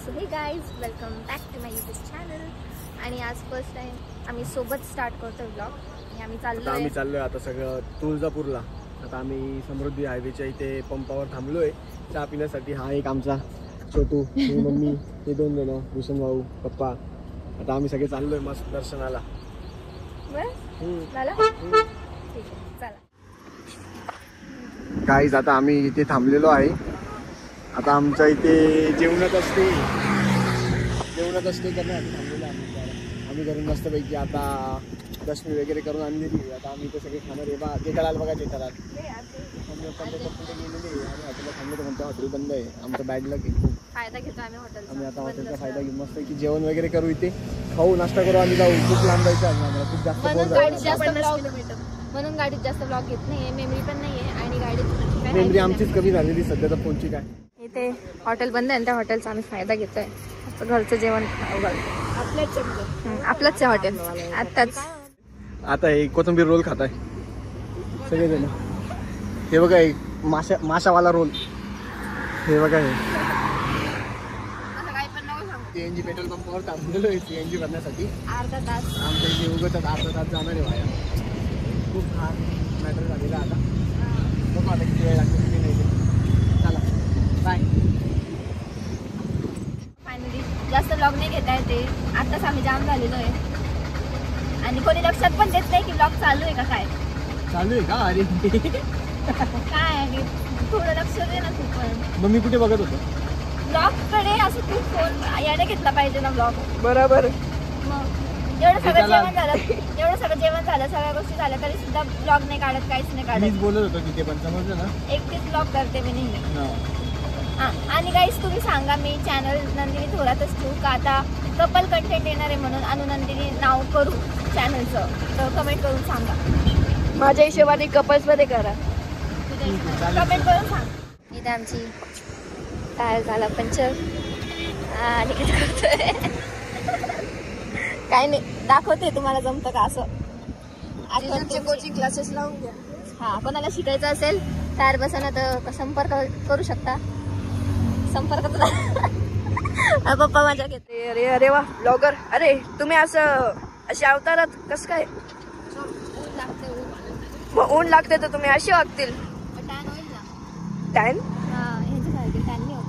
So hey guys, welcome back to my YouTube channel. आणि आज first time आम्ही सोबत स्टार्ट करतोय ब्लॉग. आणि आम्ही चाललोय आता सगळं तुळजापूरला. आता आम्ही समृद्धी हायवेच्या इथे पंपावर थांबलोय चहा पिण्यासाठी. हा एक आमचा छोटू, ही मम्मी, हे 2 जण, भूषण भाऊ, पप्पा. आता आम्ही सगळे चाललोय मस्त दर्शनाला. गाईज आता आम्ही इथे थांबलेलो आहे. आता आमच्या इथे जेवणात असते करण्यासाठी थांबलेलो आम्ही घरून मस्तपैकी आता दर्शन वगैरे करून आणलेली. आता आम्ही ते सगळे खाणार आहे. जेठालाल बघा, जेठालाल गेलेले आणि हॉटेलला थांबलो. म्हणतो हॉटेल बंद आहे. आमचं बॅड लक आहे, खूप फायदा घेतो आम्ही आता हॉटेलचा फायदा घेऊन मस्त की जेवण वगैरे करू, इथे खाऊ, नाश्ता करू आणि जाऊ. खूप लांब जायचं आहे आम्हाला, खूप जास्त म्हणून गाडीत जास्त ब्लॉग घेत नाहीये. मेमरी पण नाहीये आणि गाडीत मेमरी आमचीच कमी झालेली सध्या तर फोनची. काय इथे हॉटेल बंद आहे, त्या हॉटेलचा आम्ही फायदा घेतोय. घरचं जेवण आपलंच हॉटेल. आताच आता हे कोथिंबीर रोल खात आहे सगळेजण. हे बघा, एक माशावाला रोल. हे बघा, हे सीएनजी पेट्रोल पंपावर थांबलेलो आहे सीएनजी भरण्यासाठी. अर्धा तास आमच्या इथे उगत अर्धा तास जाणार आहे बाहेर. खूप हा मॅटर झालेला. आता बघू आता किती वेळ लागतो, किती नाही. चला बाय. फायनली जास्त ब्लॉग नाही घेता येते. आताच आम्ही जाम झालेलो आहे आणि कोणी लक्षात पण देत नाही की ब्लॉग चालू आहे का. काय चालू आहे का? अरे काय आहे, थोडं लक्ष दे ना तू पण. मग मी कुठे बघत होतो ब्लॉग कडे. असं तू फोन याने घेतला पाहिजे ना ब्लॉग. बरोबर. मग एवढं सगळं जेवण झालं, सगळ्या गोष्टी झाल्या तरी सुद्धा ब्लॉग नाही काढत, काहीच नाही काढत. बोलत होतो तिथे पण समजलं ना. एकटीच ब्लॉग करते मी नेहमी. आणि गाईस तुम्ही सांगा, मी चॅनल नंदिनी थोरातच ठेवू का आता कपल कंटेंट येणार आहे म्हणून अनुनंदिनी नाव करू चॅनलचं? तर कमेंट करून सांगा. माझ्या हिशोबाने कपल्स मध्ये करा. कमेंट करून सांग. इथे आमची टायर झाला पंचर आणि काय नाही, दाखवते तुम्हाला जमतं का असं. कोचिंग क्लासेस लावून घ्या. हा, कोणाला शिकायचं असेल टायर बसवणं तर संपर्क करू शकता. संपर्क पप्पा माझ्या घेते. अरे अरे वा, ब्लॉगर. अरे तुम्ही असे अवतारात कसं काय? मग ऊन लागते तर तुम्ही असे वागतील. टॅन होईल ना. टॅन? हा, ह्याच्यासारखे टॅन नाही होत.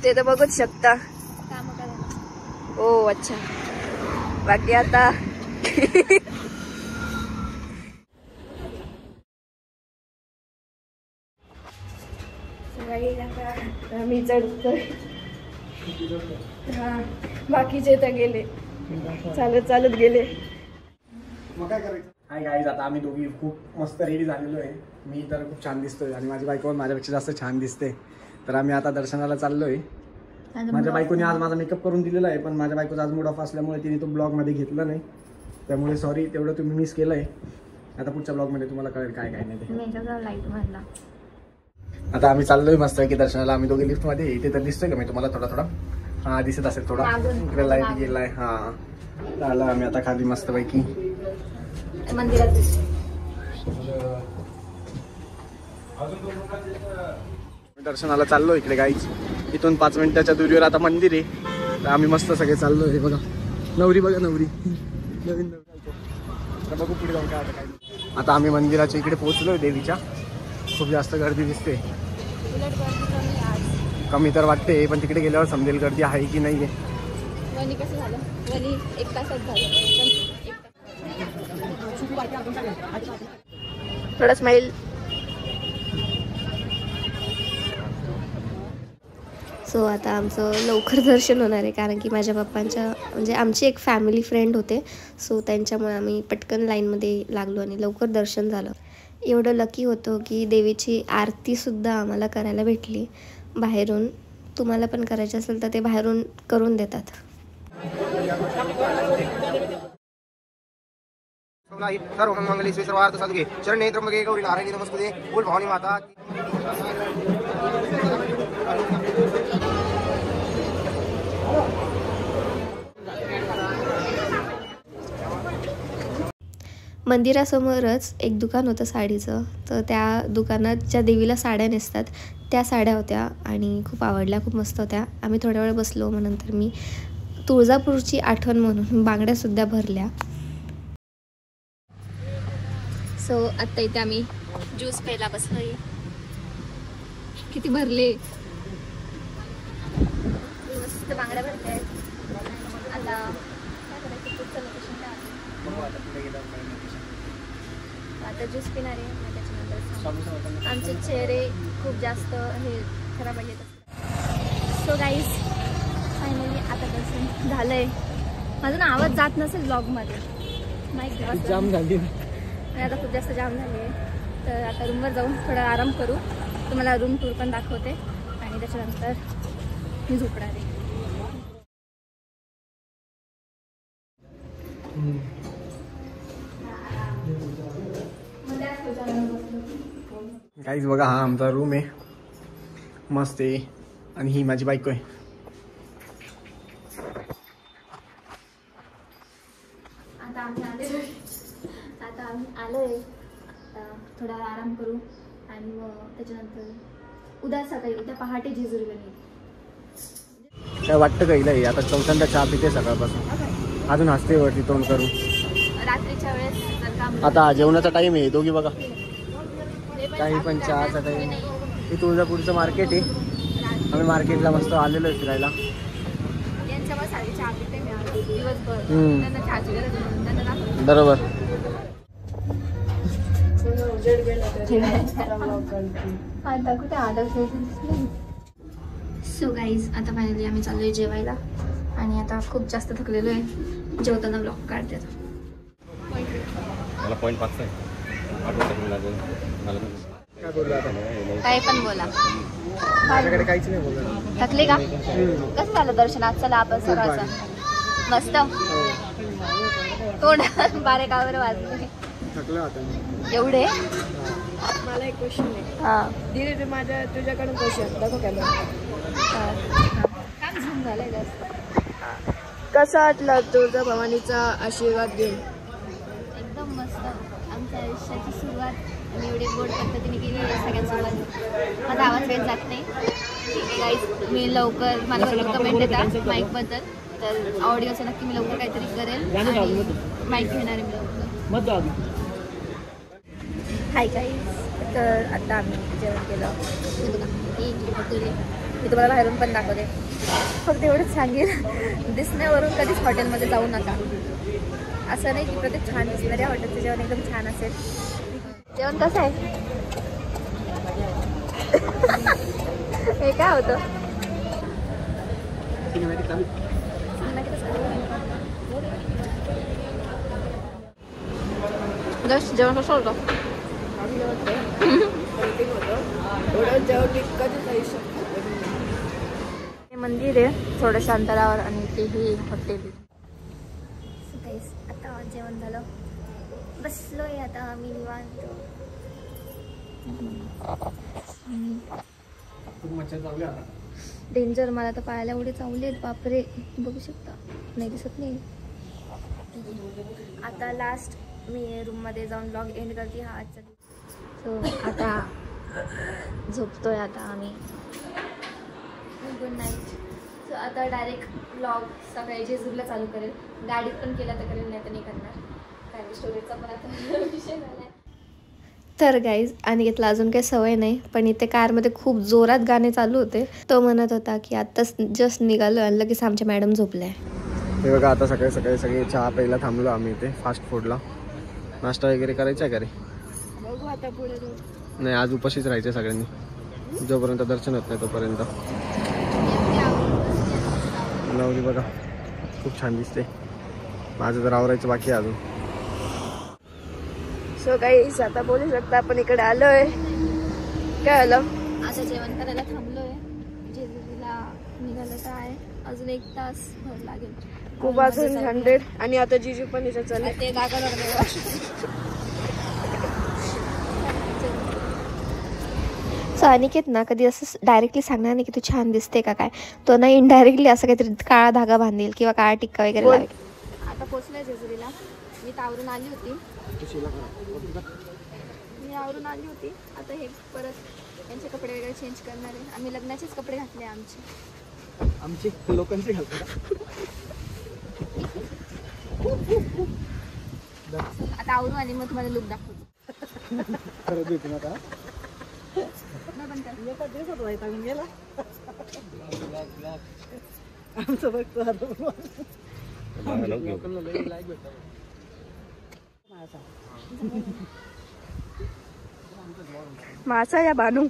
ते तर बघूच शकता. काम करायला. ओ अच्छा. बाकी आता मी चढतोय. हा, बाकीचे तर गेले, चालत गेले. मग काय करायचं. हाय गाईज, आता आम्ही दोघी खूप मस्त रेडी झालेलो आहे. मी तर खूप छान दिसतोय आणि माझी बायको माझ्यापेक्षा जास्त छान दिसते. तर आम्ही आता दर्शनाला चाललोय. माझ्या बायकोने आज माझा मेकअप करून दिलेला आहे, पण माझ्या बायकोचा आज मूड ऑफ असल्यामुळे तिने तो ब्लॉगमध्ये घेतला नाही. त्यामुळे सॉरी, तेवढं तुम्ही मिस केलंय. आता पुढच्या ब्लॉगमध्ये तुम्हाला कळेल काय काय नाही ते. लाईट मारला. आता आम्ही चाललोय मस्त की दर्शनाला. आम्ही दोघे लिफ्टमध्ये. इथे तर दिसतोय का मी तुम्हाला थोडा? हा, दिसत असेल थोडा. इकडे लाईट गेलाय. हा, आलो आम्ही आता खाली मस्तपैकी मंदिरात. दर्शनाला चाललो इकडे गाईच. इथून 5 मिनिटाच्या दूरीवर आता मंदिर आहे. तर आम्ही मस्त सगळे चाललो. हे बघा, नवरी बघा, नवरी नवीन. तर बघू पुढे जाऊन काय आता. काय आता आम्ही मंदिराच्या इकडे पोहोचलोय देवीच्या. खूप जास्त गर्दी दिसते. कमी तर वाटते, पण तिकडे गेल्यावर समजेल गर्दी आहे की नाही आहे. वनी कसं झालं? वनी 1 तासात झालं. थोडा स्माइल. सो आता आमचं लवकर दर्शन होणार आहे, कारण की माझ्या पप्पांच्या म्हणजे आमची एक फॅमिली फ्रेंड होते. सो त्यांच्यामुळे आम्ही पटकन लाईनमध्ये लागलो आणि लवकर दर्शन झालं. एवढं लकी होतं की देवीची आरतीसुद्धा आम्हाला करायला भेटली बाहेरून. तुम्हाला पण करायचं असेल तर ते बाहेरून करून देतात. सर्वमंगली सर्वार्थ साधके शरण्ये त्र्यंबके गौरी नारायणी नमस्ते. बोल भवानी माता. मंदिरासमोरच एक दुकान होतं साडीचं. तर त्या दुकानात ज्या देवीला साड्या नेसतात त्या साड्या होत्या आणि खूप आवडल्या, खूप मस्त होत्या. आम्ही थोड्या वेळ बसलो, मग नंतर मी तुळजापूरची आठवण म्हणून बांगड्यासुद्धा भरल्या. सो आत्ता इथे आम्ही ज्यूस प्यायला बसलोय. किती भरले, मस्त बांगड्या भरल्या आहेत. आता काय करायचं, पुढचं लोकेशन काय आहे? आता ज्यूस पिणार आहे. मग त्याच्यानंतर आमचे चेहरे खूप जास्त हे खराब आहेत. सो गाईज फायनली आता दर्शन झालंय. माझा ना आवाज जात नसेल ब्लॉगमध्ये, माईक जाम झाली आता खूप जास्त जाम झाली आहे. तर आता रूमवर जाऊन थोडा आराम करू. तुम्हाला रूम टूर पण दाखवते आणि त्याच्यानंतर मी झोपणार आहे. गाईज बघा, हा आमचा रूम आहे, मस्त आहे. आणि ही माझी बायको आहे. आता आम्ही आलोय. थोडा आराम करू आणि मग त्याच्यानंतर उद्या पहाटे जेजुरीला निघू. काय वाटतं का हिला? आता चौथ्यांदा चहा पिते सकाळपासून, अजून हसते वरती तोंड करू. रात्रीच्या वेळेस जर काम आता जेवणाचा टाइम आहे, दोघी बघा काही पण चहाचा टाइम. हे तुळजापूरचं मार्केट आहे. आम्ही मार्केटला मस्त आलेलो आहे फिरायला. यांच्यावर साडी चहा पिते मी दिवसभर. त्यांना चहाची गरज आहे, त्यांना दाखव. बरोबर. सो गाईज आता फायनली आम्ही चाललोय जेवायला आणि आता खूप जास्त थकलेलो आहे. जेवताना ब्लॉग काढते. मला पॉईंट 5 आहे. काय पण बोला, माझ्याकडे काहीच नाही बोलणार. थकले का? कसं झालं दर्शनात? चला आपण सकाळचं मस्त तोंड बारेकावर वाजले. थकलं आता एवढे. मला एक क्वेश्चन आहे. हां दिदी तुझ्याकडून क्वेश्चन दाखव कॅमेरा. काम झूम झालंय जास्त. कसा वाटला तुळजा भवानीचा आशीर्वाद घेऊन? एकदम मस्त. आमच्या आयुष्याची सुरुवात मी एवढी गोड पद्धतीने केली आहे सगळ्यांसोबत. माझा आवाज काही जात नाही. ठीक आहे गाईज, मी लवकर मला कमेंट येतात माईकबद्दल, तर ऑडिओचं नक्की मी लवकर काहीतरी करेल आणि माईक घेणार आहे मी लवकर. हाय गाईज, तर आता आम्ही जेवण केलं. हे बघा, ही हॉटेल आहे. मी तुम्हाला बाहेरून पण दाखवते. फक्त एवढंच सांगेल, दिसण्यावरून कधीच हॉटेलमध्ये जाऊ नका. असं नाही की प्रत्येक छान दिसणार आहे. हॉटेलचं जेवण एकदम छान असेल. जेवण कसं आहे? हे काय होतं? जेवण कसं होतं? हे मंदिर आहे थोडं शांतरावर आणि ते ही हॉटेल. आता जेवण झालं, बसलोय आता आम्ही निवांत. डेंजर. मला तर पायाला एवढे चावले आहेत, बापरे. बघू शकता, नाही दिसत नाही. आता लास्ट मी रूममध्ये जाऊन ब्लॉग एंड करते हा आजचा दिवस. सो आता झोपतोय आता आम्ही. Good night. सो आता डायरेक्ट ब्लॉग सकाळी जेजुरीला चालू करेल. गाडीत पण केला तर करेल, नाही तर नाही करणार, कारण स्टोरेजचा पण आता विषय झाला आहे. तर गाईज, अनिकेतला अजून काही सवय नाही, पण इथे कारमध्ये खूप जोरात गाणे चालू होते. तो म्हणत होता की आत्ताच जस्ट निघालो आणि लगेच आमच्या मॅडम झोपल्या. हे बघा, आता सकाळी सकाळी सगळे चहा प्यायला थांबलो आम्ही इथे फास्ट फूडला. नाश्ता वगैरे करायचा आहे का रे? बघू आता पुढे. नाही, आज उपाशीच राहायचे सगळ्यांनी, जोपर्यंत दर्शन होत नाही तोपर्यंत. नवरी बघा खूप छान दिसते. माझं तर आवरायचं बाकी आहे अजून. सो गाईस, आता बोलू शकता आपण इकडे आलोय. काय आलं? आता जेवण करायला थांबलोय. जेजुरीला निघालं तर आहे, अजून 1 तास भर लागेल. खूप अजून 100 आणि आता जीजू पण इथे चालले. ते सो अनिकेत ना कधी असं डायरेक्टली सांगणार नाही की तू छान दिसते का काय. तो ना इनडायरेक्टली असं काहीतरी काळा धागा बांधेल किंवा काळा टिक्का वगैरे लावेल. आता पोचलोय जेजुरीला. मी आवरून आली होती. आता हे परत त्यांचे कपडे वगैरे चेंज करणार आहे. आम्ही लग्नाचेच कपडे घातले आमचे लोकांचे घालतो आता आवरू आणि मग तुम्हाला लुक दाखवतो. खरंच येते ना आता आमचं बघतो मासा या बानू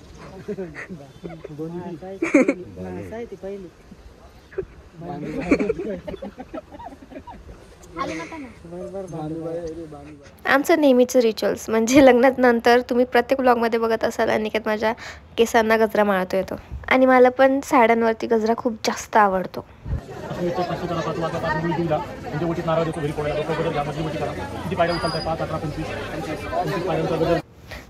आमचं नेहमीचं रिच्युअल्स म्हणजे लग्नात नंतर तुम्ही प्रत्येक व्लॉगमध्ये बघत असाल अनिकेत माझ्या केसांना गजरा माळतो येतो आणि मला पण साड्यांवरती गजरा खूप जास्त आवडतो.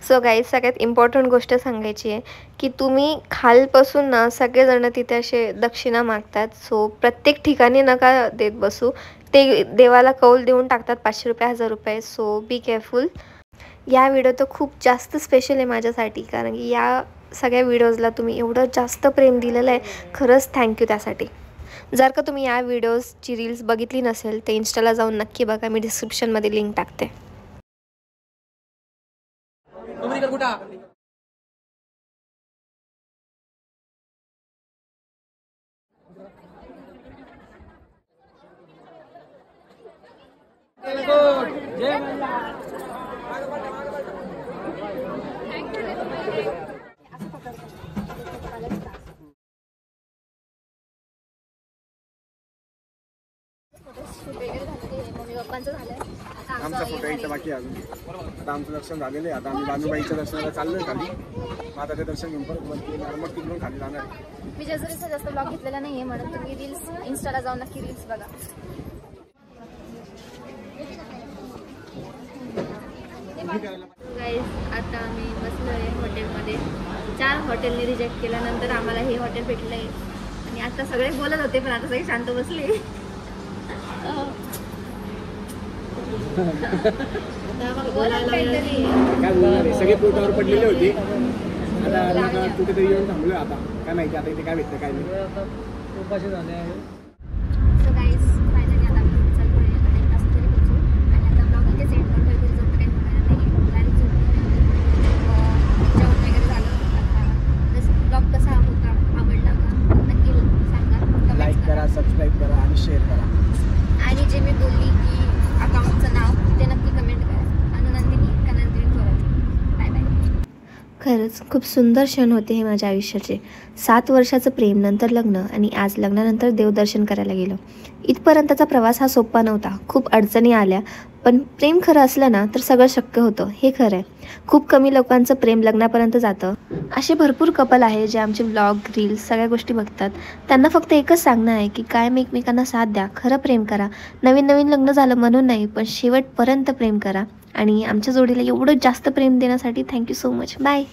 सो गाईज सगळ्यात इम्पॉर्टंट गोष्ट सांगायची आहे की तुम्ही खालपासून ना सगळेजण तिथे असे दक्षिणा मागतात. सो प्रत्येक ठिकाणी नका देत बसू. ते देवाला कौल देऊन टाकतात 500 रुपये 1000 रुपये. So be careful. या व्हिडिओ तर खूप जास्त स्पेशल आहे माझ्यासाठी कारण की या सगळ्या व्हिडिओजला तुम्ही एवढं जास्त प्रेम दिलेलं आहे. खरंच थँक्यू त्यासाठी. जर का तुम्ही या व्हिडिओजची रील्स बघितली नसेल तर इन्स्टाला जाऊन नक्की बघा. मी डिस्क्रिप्शनमध्ये लिंक टाकते. मम्मी पप्पांचं झालं. आमचा फोटो यायचा बाकी अजून. आता आमचं दर्शन झालेलं आहे. आता आम्ही बानूबाईच्या दर्शनाला चाललोय खाली. मग आता ते दर्शन घेऊन परत मग तिकडून खाली जाणार आहे. मी जेजुरीचा जास्त ब्लॉग घेतलेला नाहीये म्हणून तुम्ही रील्स इन्स्टाला जाऊन नक्की रील्स बघा. गाईज आता आम्ही बसलो आहे हॉटेलमध्ये. 4 हॉटेलने रिजेक्ट केल्यानंतर आम्हाला हे हॉटेल भेटलं आहे आणि आता सगळे बोलत होते पण आता सगळे शांत बसले. काय बोलणार आहे सगळे पोटावर पडलेले होते. आता कुठेतरी येऊन थांबलोय. आता काय माहिती आता इथे काय भेटतं काय नाही. उपाशी झाले आहे. सो गाईज फायनली आता आपण चालू आहे. आता 1 तास तरी पोहोचू आणि आता ब्लॉग इथे सेंड करतोय. घरी जाऊन काही होणार नाही. डायरेक्ट जेवण वगैरे झालं. आता ब्लॉग कसा होता आवडला का नक्की सांगा. लाईक करा, सबस्क्राईब करा आणि शेअर करा. आणि जे मी बोलली की अकाउंटचं नाव ते नक्की कमेंट करा. अनुनंदिनी का नंदिनी थोरात. Bye bye. खरंच खूप सुंदर क्षण होते हे माझ्या आयुष्याचे. 7 वर्षाचं प्रेम, नंतर लग्न आणि आज लग्नानंतर देवदर्शन करायला गेलो. इथपर्यंतचा प्रवास हा सोपा नव्हता. खूप अडचणी आल्या पण प्रेम खरं असलं ना तर सगळं शक्य होतं हे खरं आहे. खूप कमी लोकांचं प्रेम लग्नापर्यंत जातं. असे भरपूर कपल आहे जे आमचे व्लॉग रील्स सगळ्या गोष्टी बघतात. त्यांना फक्त एकच सांगणं आहे की कायम एकमेकांना साथ द्या. खरं प्रेम करा. नवीन लग्न झालं म्हणून नाही पण शेवटपर्यंत प्रेम करा. आणि आमच्या जोडीला एवढं जास्त प्रेम देण्यासाठी थँक्यू सो मच. बाय.